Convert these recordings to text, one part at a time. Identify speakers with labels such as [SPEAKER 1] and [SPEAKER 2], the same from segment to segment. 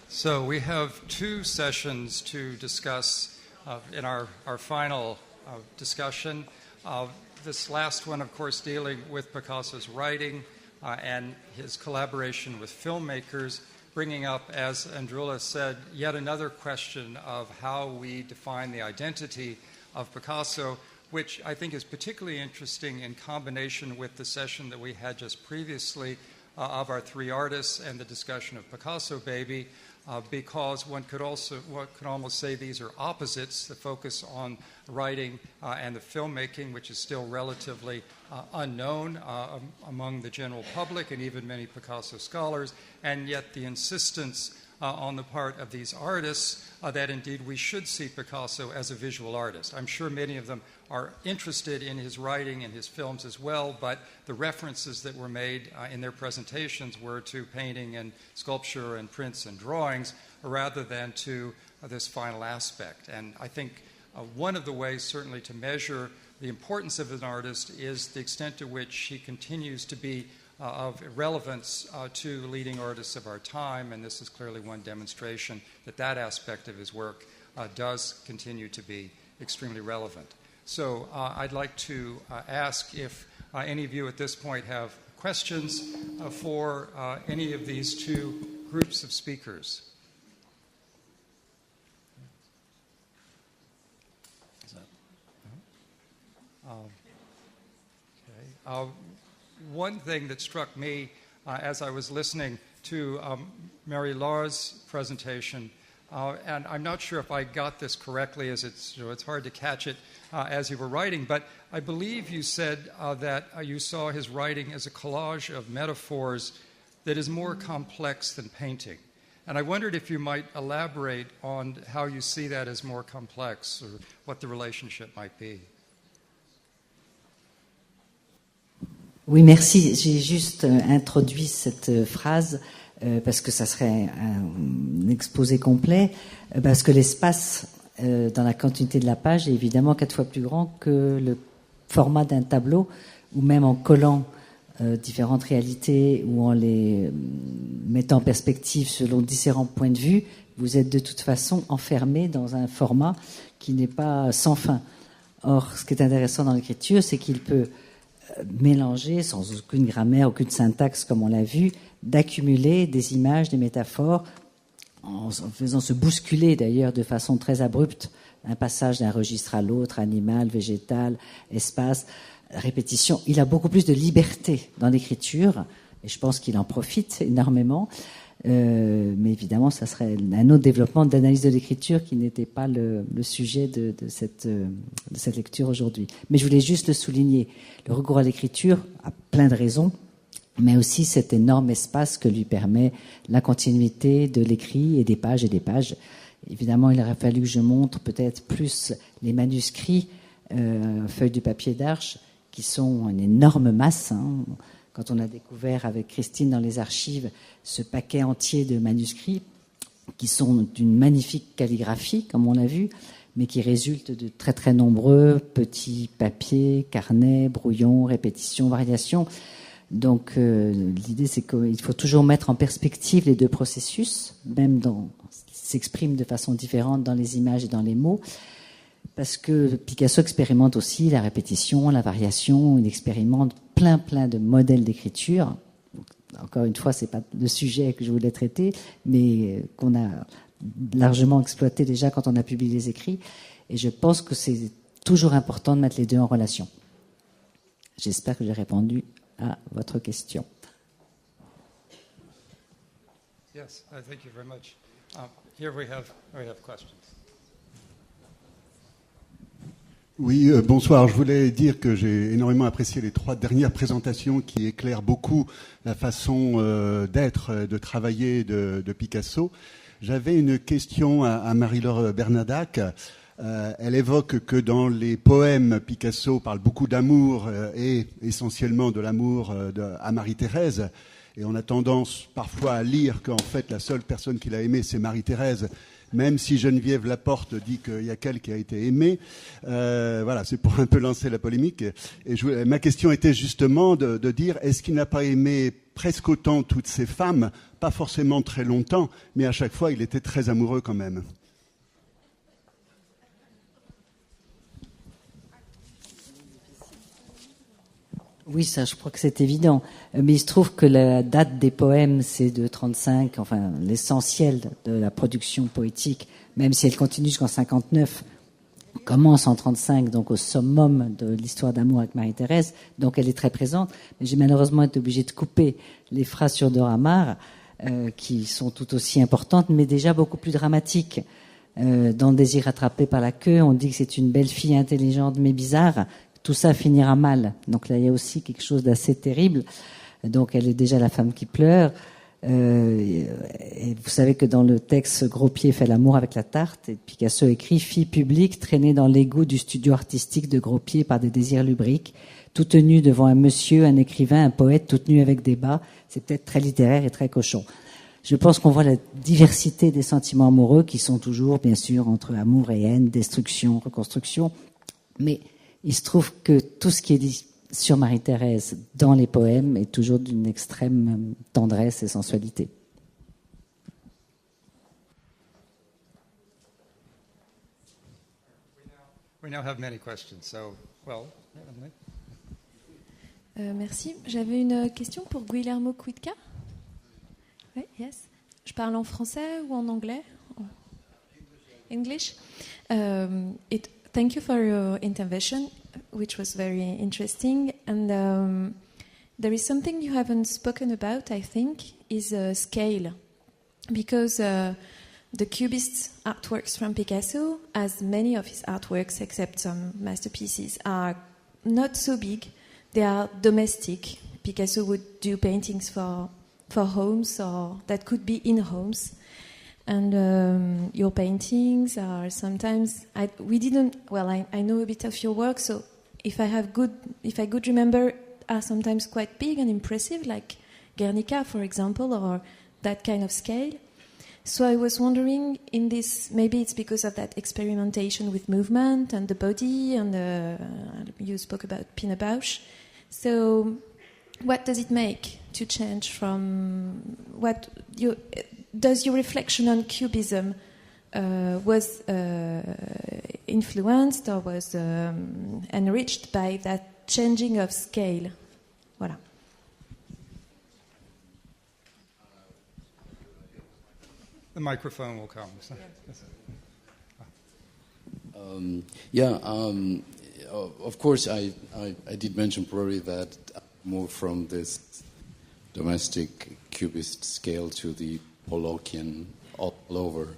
[SPEAKER 1] So we have two sessions to discuss in our final discussion. This last one, of course, dealing with Picasso's writing and his collaboration with filmmakers, bringing up, as Andrula said, yet another question of how we define the identity of Picasso, which I think is particularly interesting in combination with the session that we had just previously of our three artists and the discussion of Picasso Baby, because one could almost say these are opposites, the focus on writing and the filmmaking, which is still relatively unknown among the general public and even many Picasso scholars, and yet the insistence on the part of these artists that indeed we should see Picasso as a visual artist. I'm sure many of them are interested in his writing and his films as well, but the references that were made in their presentations were to painting and sculpture and prints and drawings rather than to this final aspect. And I think one of the ways certainly to measure the importance of an artist is the extent to which he continues to be of relevance to leading artists of our time, and this is clearly one demonstration that that aspect of his work does continue to be extremely relevant. So I'd like to ask if any of you at this point have questions for any of these two groups of speakers. Is that? Okay. One thing that struck me as I was listening to Mary Laura's presentation, and I'm not sure if I got this correctly, as it's hard to catch it as you were writing, but I believe you said that you saw his writing as a collage of metaphors that is more complex than painting. And I wondered if you might elaborate on how you see that as more complex or what the relationship might be.
[SPEAKER 2] Oui, merci. J'ai juste introduit cette phrase parce que ça serait un exposé complet, parce que l'espace dans la continuité de la page est évidemment 4 fois plus grand que le format d'un tableau, ou même en collant différentes réalités ou en les mettant en perspective selon différents points de vue, vous êtes de toute façon enfermé dans un format qui n'est pas sans fin. Or, ce qui est intéressant dans l'écriture, c'est qu'il peut mélanger, sans aucune grammaire, aucune syntaxe, comme on l'a vu, d'accumuler des images, des métaphores, en faisant se bousculer d'ailleurs de façon très abrupte un passage d'un registre à l'autre, animal, végétal, espace, répétition. Il a beaucoup plus de liberté dans l'écriture, et je pense qu'il en profite énormément. Mais évidemment, ça serait un autre développement d'analyse de l'écriture qui n'était pas le sujet de cette lecture aujourd'hui. Mais je voulais juste le souligner. Le recours à l'écriture a plein de raisons, mais aussi cet énorme espace que lui permet la continuité de l'écrit et des pages et des pages. Évidemment, il aurait fallu que je montre peut-être plus les manuscrits, feuilles de papier d'arche, qui sont une énorme masse, hein. Quand on a découvert avec Christine dans les archives ce paquet entier de manuscrits qui sont d'une magnifique calligraphie, comme on l'a vu, mais qui résultent de très très nombreux petits papiers, carnets, brouillons, répétitions, variations. Donc l'idée, c'est qu'il faut toujours mettre en perspective les deux processus, même qui s'expriment de façon différente dans les images et dans les mots. Parce que Picasso expérimente aussi la répétition, la variation, il expérimente plein de modèles d'écriture. Encore une fois, c'est pas le sujet que je voulais traiter, mais qu'on a largement exploité déjà quand on a publié les écrits. Et je pense que c'est toujours important de mettre les deux en relation. J'espère que j'ai répondu à votre question.
[SPEAKER 1] Yes, thank you very much. Here we have questions.
[SPEAKER 3] Oui, bonsoir. Je voulais dire que j'ai énormément apprécié les 3 dernières présentations qui éclairent beaucoup la façon d'être, de travailler de Picasso. J'avais une question à Marie-Laure Bernadac. Elle évoque que dans les poèmes, Picasso parle beaucoup d'amour et essentiellement de l'amour à Marie-Thérèse. Et on a tendance parfois à lire qu'en fait la seule personne qu'il a aimée, c'est Marie-Thérèse. même si Geneviève Laporte dit qu'il y a qu'elle qui a été aimée. Voilà, c'est pour un peu lancer la polémique. Et ma question était justement de dire, est-ce qu'il n'a pas aimé presque autant toutes ces femmes, pas forcément très longtemps, mais à chaque fois, il était très amoureux quand même.
[SPEAKER 2] Oui, ça, je crois que c'est évident. Mais il se trouve que la date des poèmes, c'est de 35, enfin, l'essentiel de la production poétique, même si elle continue jusqu'en 59, commence en 35, donc au summum de l'histoire d'amour avec Marie-Thérèse, donc elle est très présente. Mais j'ai malheureusement été obligée de couper les phrases sur Dora Maar, qui sont tout aussi importantes, mais déjà beaucoup plus dramatiques. Dans le désir attrapé par la queue, on dit que c'est une belle fille intelligente mais bizarre. Tout ça finira mal. Donc là, il y a aussi quelque chose d'assez terrible. Donc elle est déjà la femme qui pleure. Et vous savez que dans le texte, Gros Pied fait l'amour avec la tarte. Et Picasso écrit « Fille publique traînée dans l'égout du studio artistique de Gros Pied par des désirs lubriques, toute nue devant un monsieur, un écrivain, un poète, toute nue avec des bas. » C'est peut-être très littéraire et très cochon. Je pense qu'on voit la diversité des sentiments amoureux qui sont toujours, bien sûr, entre amour et haine, destruction, reconstruction. Mais il se trouve que tout ce qui est dit sur Marie-Thérèse dans les poèmes est toujours d'une extrême tendresse et sensualité.
[SPEAKER 1] We now have many questions, so, well,
[SPEAKER 4] merci. J'avais une question pour Guillermo Cuitca. Oui, yes. Je parle en français ou en anglais? English. Thank you for your intervention, which was very interesting. And there is something you haven't spoken about, I think, is scale. Because the Cubist artworks from Picasso, as many of his artworks, except some masterpieces, are not so big. They are domestic. Picasso would do paintings for homes, or that could be in homes. And your paintings are sometimes I know a bit of your work, so if I could remember, are sometimes quite big and impressive, like Guernica, for example, or that kind of scale. So I was wondering, in this, maybe it's because of that experimentation with movement and the body, and you spoke about Pina Bausch. So what does it make to change from what you... Does your reflection on Cubism was influenced or was enriched by that changing of scale? Voilà.
[SPEAKER 1] the microphone will come.
[SPEAKER 5] Of course, I did mention probably that I moved from this domestic cubist scale to the Pollockian all over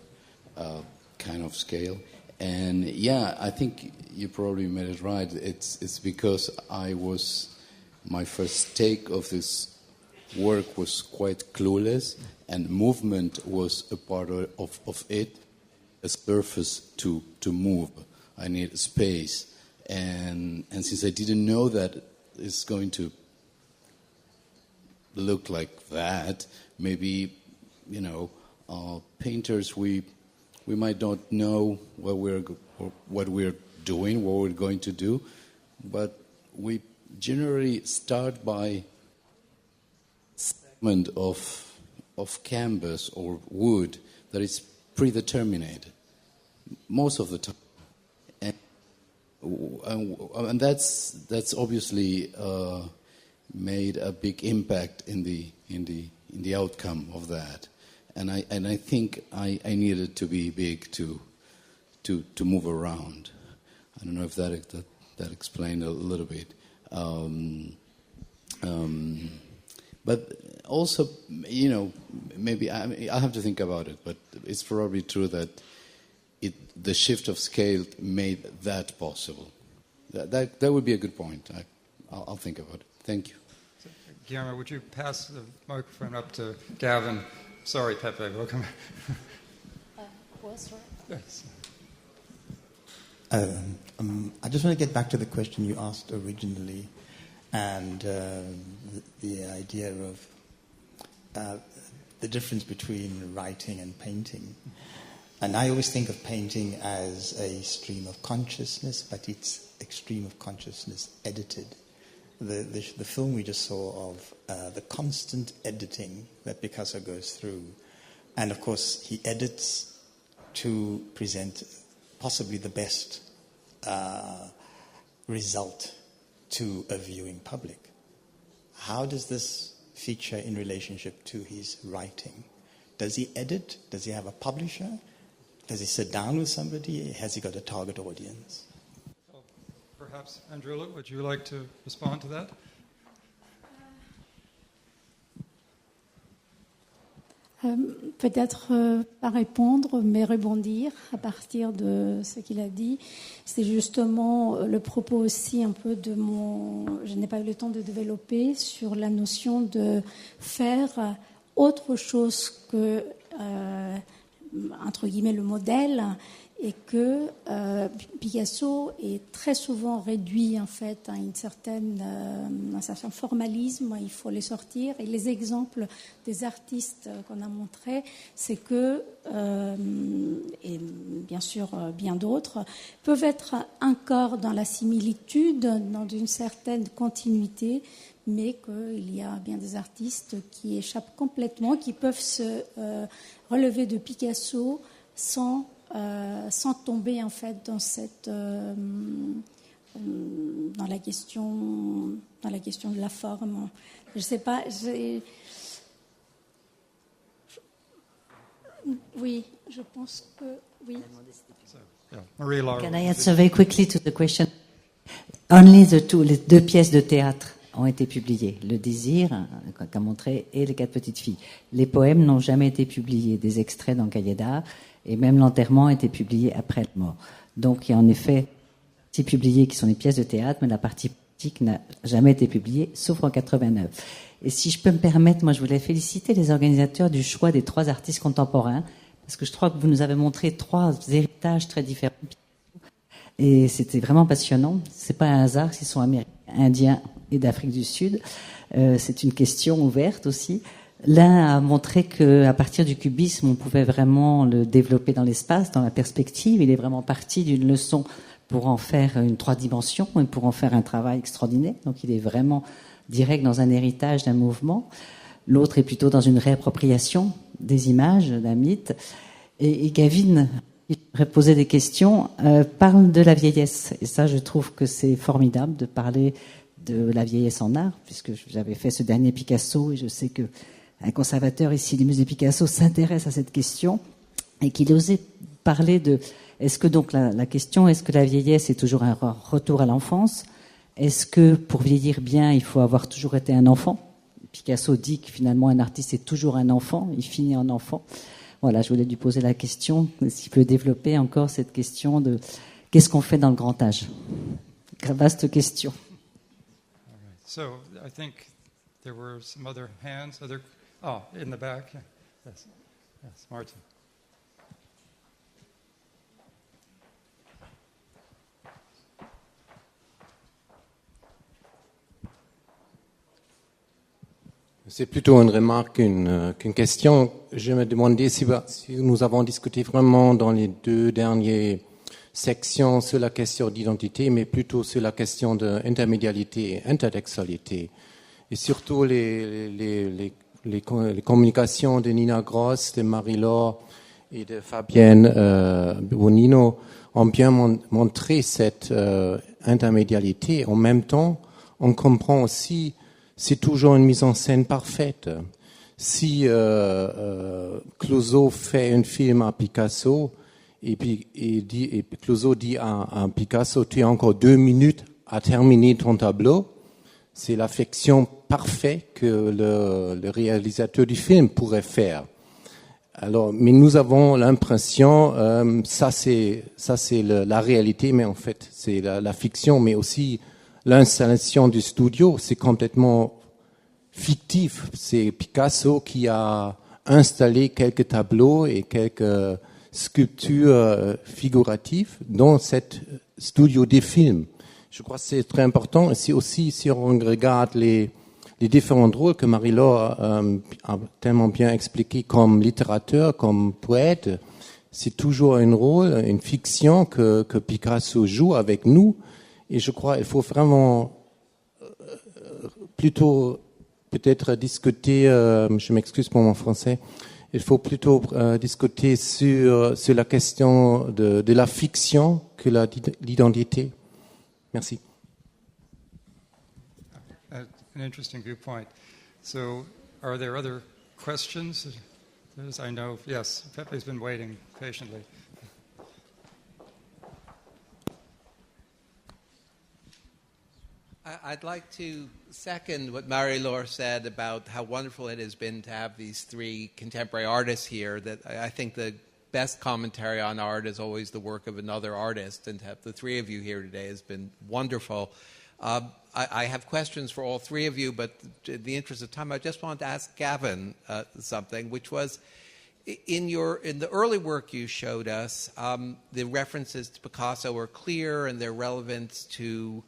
[SPEAKER 5] kind of scale. And I think you probably made it right. It's because my first take of this work was quite clueless, and movement was a part of it, a surface to move. I need space. And since I didn't know that it's going to look like that, maybe, painters, we might not know what we're doing, what we're going to do, but we generally start by segment of canvas or wood that is predetermined most of the time, and that's obviously made a big impact in the outcome of that. And I think I needed to be big to move around. I don't know if that explained a little bit. But also, maybe I have to think about it. But it's probably true that the shift of scale made that possible. That would be a good point. I'll think about it. Thank you.
[SPEAKER 1] Guillermo, would you pass the microphone up to Gavin? Sorry, Pepe, welcome. Yes.
[SPEAKER 6] I just want to get back to the question you asked originally, and the idea of the difference between writing and painting. And I always think of painting as a stream of consciousness, but it's a stream of consciousness edited. The film we just saw of the constant editing that Picasso goes through. And of course, he edits to present possibly the best result to a viewing public. How does this feature in relationship to his writing? Does he edit? Does he have a publisher? Does he sit down with somebody? Has he got a target audience?
[SPEAKER 1] Well, perhaps, Andrula, would you like to respond to that?
[SPEAKER 7] Peut-être pas répondre, mais rebondir à partir de ce qu'il a dit. C'est justement le propos aussi un peu de je n'ai pas eu le temps de développer sur la notion de faire autre chose que, entre guillemets, le modèle, et que Picasso est très souvent réduit en fait à un certain formalisme. Il faut les sortir. Et les exemples des artistes qu'on a montrés, c'est que, et bien sûr bien d'autres, peuvent être encore dans la similitude, dans une certaine continuité, mais qu'il y a bien des artistes qui échappent complètement, qui peuvent se relever de Picasso sans tomber en fait dans la question de la forme. Je sais pas. Oui, je pense que oui.
[SPEAKER 1] So, yeah. Marie-Laure.
[SPEAKER 2] Can I answer very quickly to the question? Only les deux pièces de théâtre ont été publiées. Le Désir, qu'a montré, et Les Quatre Petites Filles. Les poèmes n'ont jamais été publiés. Des extraits dans le cahier d'art. Et même l'enterrement a été publié après la mort. Donc il y a en effet des parties publiées qui sont des pièces de théâtre, mais la partie politique n'a jamais été publiée, sauf en 89. Et si je peux me permettre, moi je voulais féliciter les organisateurs du choix des 3 artistes contemporains, parce que je crois que vous nous avez montré 3 héritages très différents. Et c'était vraiment passionnant. C'est pas un hasard s'ils sont américains, indiens et d'Afrique du Sud. C'est une question ouverte aussi. L'un a montré qu'à partir du cubisme, on pouvait vraiment le développer dans l'espace, dans la perspective. Il est vraiment parti d'une leçon pour en faire une 3 dimensions et pour en faire un travail extraordinaire. Donc il est vraiment direct dans un héritage d'un mouvement. L'autre est plutôt dans une réappropriation des images, d'un mythe. Et Gavin, qui pourrait poser des questions, parle de la vieillesse. Et ça, je trouve que c'est formidable de parler de la vieillesse en art, puisque j'avais fait ce dernier Picasso et je sais que un conservateur ici du musée Picasso s'intéresse à cette question et qu'il osait parler de est-ce que donc la question est-ce que la vieillesse est toujours un retour à l'enfance? Est-ce que pour vieillir bien il faut avoir toujours été un enfant? Picasso dit que finalement un artiste est toujours un enfant, il finit en enfant. Voilà, je voulais lui poser la question, s'il peut développer encore cette question de qu'est-ce qu'on fait dans le grand âge? Vaste question.
[SPEAKER 1] All right. So I think there were some other hands, Oh, in the back. Yes. Yes, Martin.
[SPEAKER 8] C'est plutôt une remarque qu'une question. Je me demandais si nous avons discuté vraiment dans les 2 dernières sections sur la question d'identité, mais plutôt sur la question d'intermédialité et intertextualité. Et surtout les communications de Nina Gross, de Marie-Laure et de Fabienne Bonino ont bien montré cette intermédialité. En même temps, on comprend aussi c'est toujours une mise en scène parfaite. Si Clouseau fait un film à Picasso et Clouseau dit à Picasso tu as encore 2 minutes à terminer ton tableau, c'est l'affection parfaite que le réalisateur du film pourrait faire. Alors, mais nous avons l'impression, ça c'est la réalité, mais en fait c'est la fiction, mais aussi l'installation du studio, c'est complètement fictif. C'est Picasso qui a installé quelques tableaux et quelques sculptures figuratives dans cet studio des films. Je crois que c'est très important. Et c'est aussi, si on regarde les différents rôles que Marie-Laure a tellement bien expliqué comme littérateur, comme poète, c'est toujours un rôle, une fiction que Picasso joue avec nous. Et je crois qu'il faut vraiment plutôt peut-être discuter, je m'excuse pour mon français, il faut plutôt discuter sur la question de la fiction que l'identité. Merci.
[SPEAKER 1] An interesting viewpoint. So, are there other questions? I know, yes, Pepe's been waiting patiently.
[SPEAKER 9] I'd like to second what Marie-Laure said about how wonderful it has been to have these three contemporary artists here. That I think the best commentary on art is always the work of another artist, and to have the three of you here today has been wonderful. I have questions for all three of you, but in the interest of time, I just wanted to ask Gavin something, which was, in the early work you showed us, the references to Picasso are clear, and their relevance to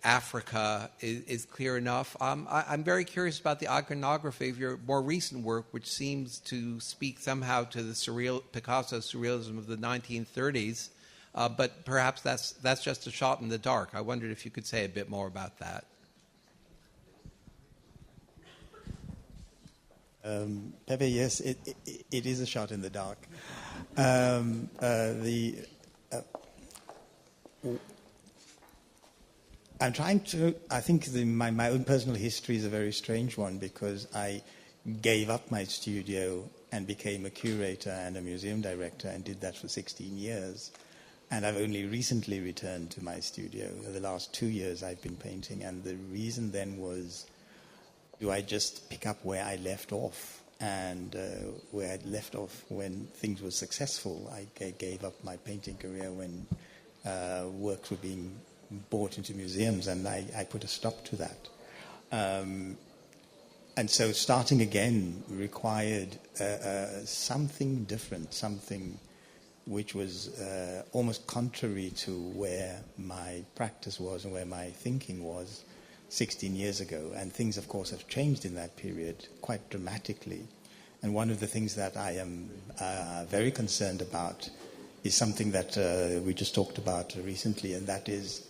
[SPEAKER 9] Africa is clear enough. I'm very curious about the iconography of your more recent work, which seems to speak somehow to the Picasso surrealism of the 1930s. But perhaps that's just a shot in the dark. I wondered if you could say a bit more about that.
[SPEAKER 6] Pepe, yes, it is a shot in the dark. I'm trying to. I think my own personal history is a very strange one, because I gave up my studio and became a curator and a museum director, and did that for 16 years. And I've only recently returned to my studio. The last 2 years I've been painting, and the reason then was, do I just pick up where I left off? And where I left off when things were successful, I gave up my painting career when works were being brought into museums, and I put a stop to that. And so starting again required something different, something which was almost contrary to where my practice was and where my thinking was 16 years ago. And things, of course, have changed in that period quite dramatically. And one of the things that I am very concerned about is something that we just talked about recently, and that is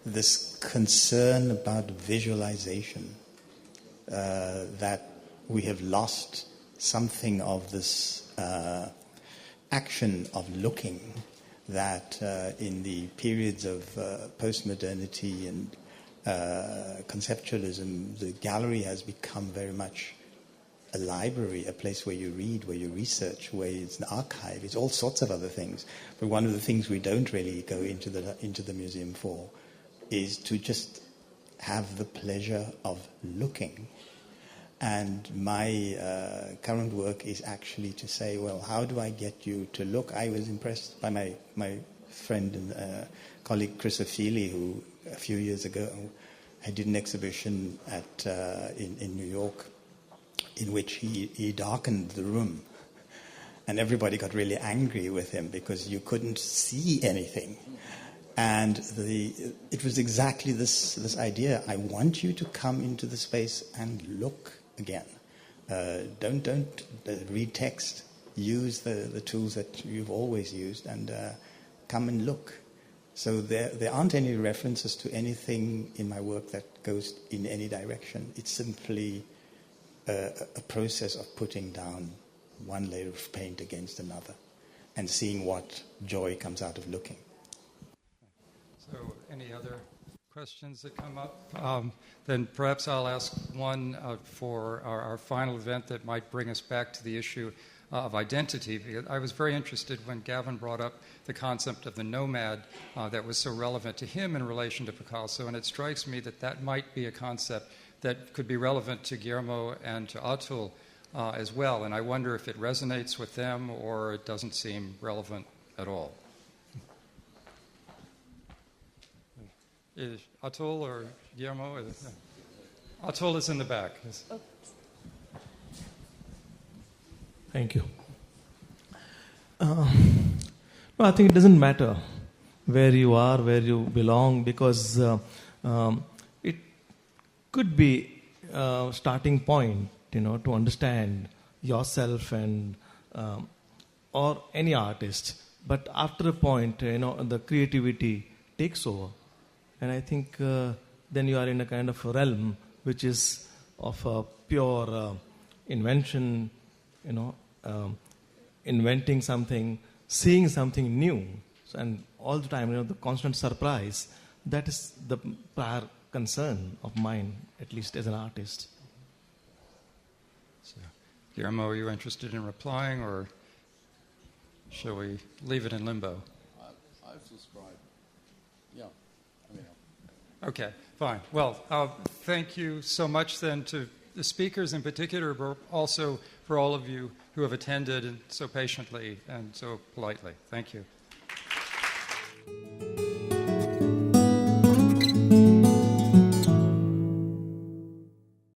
[SPEAKER 6] this concern about visualization, that we have lost something of this action of looking that in the periods of postmodernity and conceptualism, the gallery has become very much a library, a place where you read, where you research, where it's an archive, it's all sorts of other things. But one of the things we don't really go into the museum for is to just have the pleasure of looking. And my current work is actually to say, well, how do I get you to look? I was impressed by my friend and colleague Chris O'Feely, who a few years ago I did an exhibition in New York in which he darkened the room. And everybody got really angry with him because you couldn't see anything. And it was exactly this idea. I want you to come into the space and look again. Don't read text. Use the tools that you've always used, and come and look. So there aren't any references to anything in my work that goes in any direction. It's simply a process of putting down one layer of paint against another and seeing what joy comes out of looking.
[SPEAKER 1] So any other questions that come up? Then perhaps I'll ask one for our final event that might bring us back to the issue of identity. Because I was very interested when Gavin brought up the concept of the nomad that was so relevant to him in relation to Picasso, and it strikes me that might be a concept that could be relevant to Guillermo and to Atul as well, and I wonder if it resonates with them or it doesn't seem relevant at all. Is Atul or Guillermo? Atul is in the back.
[SPEAKER 10] Oh. Thank you. No, I think it doesn't matter where you are, where you belong, because it could be a starting point, to understand yourself and or any artist. But after a point, the creativity takes over. And I think then you are in a kind of realm which is of a pure invention, inventing something, seeing something new. And all the time, the constant surprise, that is the prior concern of mine, at least as an artist.
[SPEAKER 1] So, Guillermo, are you interested in replying, or shall we leave it in limbo?
[SPEAKER 5] I subscribe. Yeah.
[SPEAKER 1] Okay, fine. Well, thank you so much then to the speakers in particular, but also for all of you who have attended and so patiently and so politely. Thank you.